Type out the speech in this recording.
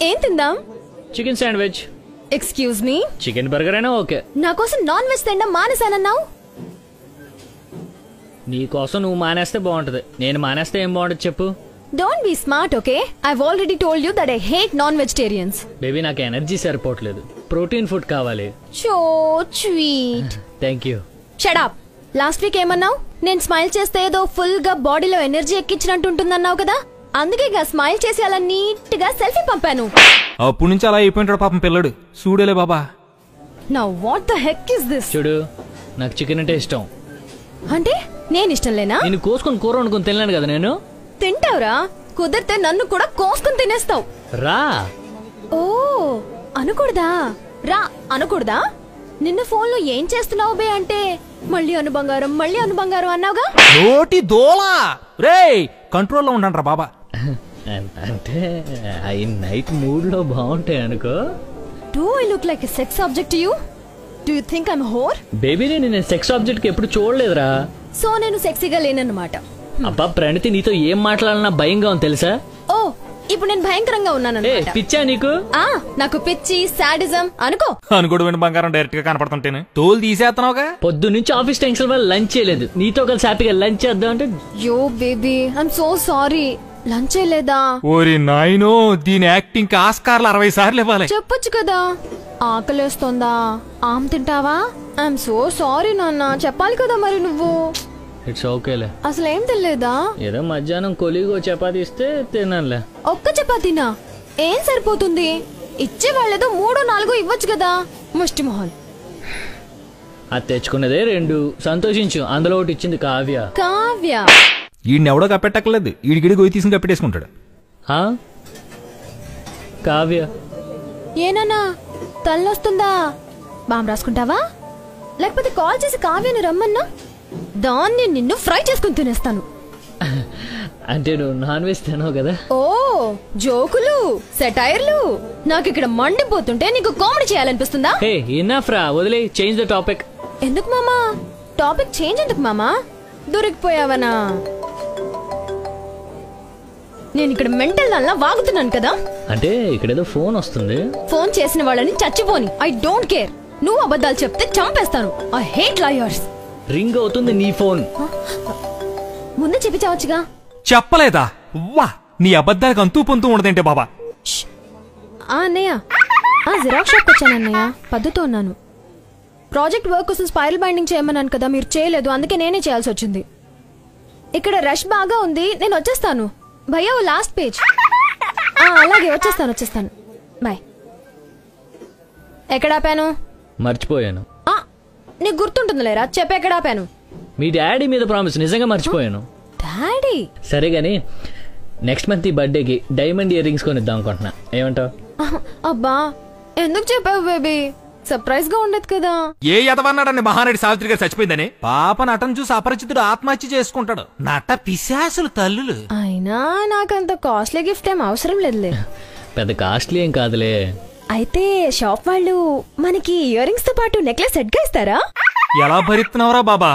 ఏం తిందాం? Chicken sandwich. Excuse me, chicken burger అయినా ఓకే. నా కోసం నాన్ వెజ్ తినడం మానేసానన్నావు. నీ కోసం నువ్వు మానేస్తే బాగుంటది, నేను మానేస్తే ఏం బాగుంటది చెప్పు. Don't be smart, okay? I've already told you that I hate non-vegetarians. Baby నాకు ఎనర్జీ సరిపోవట్లేదు, ప్రోటీన్ ఫుడ్ కావాలి. So sweet. Thank you. Shut up. Last week ఏమన్నావు? నేను స్మైల్ చేస్తే ఏదో ఫుల్ గా బాడీలో ఎనర్జీ ఎక్కించినట్టు ఉంటుందన్నావు కదా, అందుకే స్మైల్ చేసి అలా నీట్ గా సెల్ఫీ పంపాను. అప్పటి నుంచి అలా అయిపోయింటాడు పాపం పిల్లడు. చూడలే బాబా. Now what the heck is this? చూడు, నాకు చికెన్ అంటే ఇష్టం. అంటే నేను ఇష్టం లేనా? నేను కోసుకొని కూర వండుకొని తినలేను కదా. నేను తింటావురా, కుదిరితే నన్ను కూడా కోసుకుని తినేస్తావు. రా. ఓ అనకూడదా? రా అనకూడదా? నిన్న ఫోన్ లో ఏం చేస్తున్నావు బే అంటే మళ్ళీ అను బంగారం అన్నావుగా. నోటి దోలా రేయ్, కంట్రోల్లో ఉండండి రా బాబా. అంటే ఐ నైట్ మూడ్ లో బాగుంటాయి అనుకో. Do I look like a sex object to you? Do you think I'm a whore? Baby నేను సెక్స్ ఆబ్జెక్ట్ కి ఎప్పుడు చూడలేదురా. సో నేను సెక్సీగా లేనన్నమాట. అబ్బా ప్రణతి, నీతో ఏం మాట్లాడాలన్నా భయంగా ఉంది తెలుసా. ఓ ఇప్పుడు నేను భయంకరంగా ఉన్నానన్నమాట. పిచ్చా నీకు? నాకు పిచ్చి సాడిజం అనుకోవడం బంగారం డైరెక్ట్ గా కనపడుతుంటేనే తోలు తీసేస్తున్నావుగా. పొద్దు నుంచి ఆఫీస్ టెన్షన్ వల్ల లంచ్ చేయలేదు, నీతో కలిసి హ్యాపీగా లంచ్ చేద్దాం అంటే. Yo baby I'm so sorry, lunch చేయలేదా? ఓరి నాయనో, దీని యాక్టింగ్ కి ఆస్కార్లు 60 సార్లు ఇవ్వాలి. చెప్పొచ్చు కదా. ఆకలేస్తుందా, ఆమ్ తింటావా? ఐఎమ్ సో సారీ నాన్న, చెప్పాలి కదా మరి నువ్వు. ఇట్స్ ఓకేలే. అసలు ఏం తినలేదా? ఏదో మధ్యాహ్నం కొలిగో చపాతీ ఇస్తే తినాలే. ఒక్క చపాతీనా? ఏం సరిపోతుంది? ఇచ్చే వాళ్ళేదో 3-4 ఇవ్వచ్చు కదా. ముష్టి మొహల్. అది తెచ్చుకున్నదే 2, సంతోషించు. అందులో ఒకటి ఇచ్చింది కావ్య. ఈయన ఎవడో కప్పెట్టక్కర్లేదు, ఈడిగిడి గొయ్యి తీసుకుని కప్పెట్టేసుకుంటాడు. కావ్య ఏనన్నా తల్లొస్తుందా? బామ్ రాసుకుంటావా? లేకపోతే కాల్ చేసి కావ్యని రమ్మన్నా, దాన్ని నిన్ను ఫ్రై చేసుకుని తినేస్తాను. అంటే నువ్వు నాన్ వెజ్ తినవు కదా. ఓ జోకులు, సెటైర్లు. నాకు ఇక్కడ మండిపోతుంటే నీకు కామెడీ చేయాలనిపిస్తుందా? హే ఇనఫ్ రా, వదిలే. Change the topic. ఎందుకు మామా? టాపిక్ చేంజ్ ఎందుకు మామా? దొరికిపోయావనా? నేను ఇక్కడ మెంటల్ దానిలా వాగుతున్నాను కదా. అంటే ఇక్కడేదో ఫోన్ వస్తుంది. ఫోన్ చేసిన వాళ్ళని చచ్చిపోని. I don't care. నువ్వు అబద్ధాలు చెప్తే చంపేస్తాను. I hate liars. రింగ్ అవుతుంది నీ ఫోన్. ముందే చెప్పిచావచ్చుగా. చెప్పలేదా? వా, నీ అబద్ధాలకు అంతూ పొంతూ ఉండదంటే బాబా. అన్నయ్య, జిరాక్స్ షాప్కి వచ్చాను అన్నయ్య, పద్దుతో ఉన్నాను. ప్రాజెక్ట్ వర్క్ కోసం స్పైరల్ బైండింగ్ చేయమన్నాను కదా, మీరు చేయలేదు, అందుకే నేనే చేయాల్సి వచ్చింది. ఇక్కడ రష్ బాగా ఉంది, నేను వచ్చేస్తాను. భయ్యా లాస్ట్ పేజ్. అలాగే వచ్చేస్తాను. బాయ్. ఎక్కడ ఆపాను? మర్చిపోయాను. నీకు గుర్తుంటుందిలేరా, చెప్పు ఎక్కడ ఆపాను. మీ డాడీ మీద ప్రామిస్, నిజంగా మర్చిపోయాను. డాడీ? సరే గాని నెక్స్ట్ మంత్ ఈ బర్త్డేకి డైమండ్ ఇయర్ రింగ్స్ కొనిద్దాం అనుకుంటున్నా, ఏమంటావు? అబ్బా ఎందుకు చెప్పావు బేబీ, సర్ప్రైజ్ గా ఉండదు కదా. ఏ ఎదవన్నాడని మహానటి సావిత్రి గారు చచ్చిపోయిందని. పాప నటన చూసి అపరిచితుడు ఆత్మహత్య చేసుకుంటాడు. నట పిశాసులు తల్లులు. అయినా నాకంత కాస్ట్లీ గిఫ్ట్ ఏం అవసరం లేదులే. పెద్ద కాస్ట్లీ ఏం కాదులే. అయితే షాప్ వాళ్ళు మనకి ఇయర్ రింగ్స్ తో పాటు నెక్లెస్ సెట్ గా ఇస్తారా? ఎలా భరిస్తున్నావురా బాబా?